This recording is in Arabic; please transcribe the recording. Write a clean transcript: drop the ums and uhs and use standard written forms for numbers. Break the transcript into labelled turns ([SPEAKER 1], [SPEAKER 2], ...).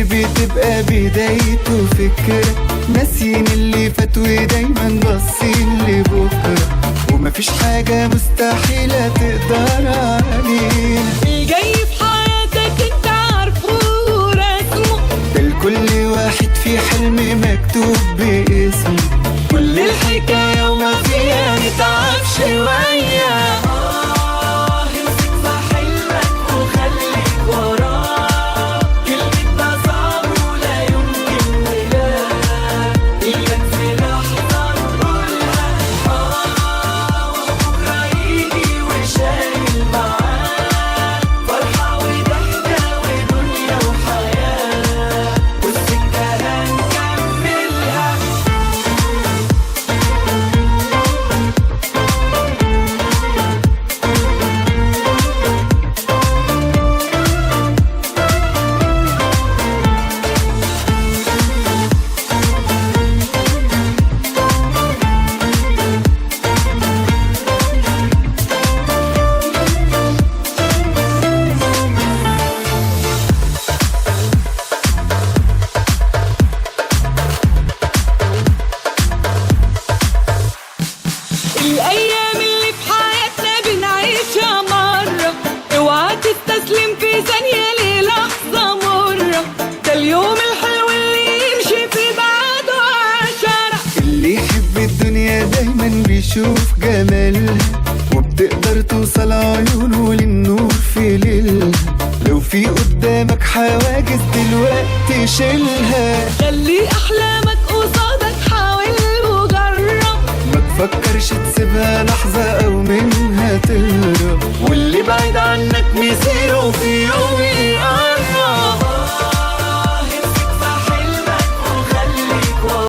[SPEAKER 1] بتبقى بدايته فكرة، ناسيين اللي فات ودايما باصين لبكرة، ومفيش حاجة مستحيلة تقدر علينا.
[SPEAKER 2] الجاي في حياتك انت عارفه ورسمه،
[SPEAKER 1] ده لكل واحد في حلم مكتوب باسمه، كل الحكاية وما فيها نتعب شوية.
[SPEAKER 2] الأيام اللي في حياتنا بنعيشها مرة، اوعى تستسلم في ثانية للحظة مرة، ده اليوم الحلو اللي يمشي في بعده 10.
[SPEAKER 1] اللي يحب الدنيا دايما بيشوف جمالها، وبتقدر توصل عيونه للنور في ليلها، لو في قدامك حواجز دلوقتي شيلها،
[SPEAKER 2] خلي أحلامك قصادك حاول وجرب،
[SPEAKER 1] ما تفكرش تسيبها لحظة أو منها تهرب، واللي بعيد عنك مصيره في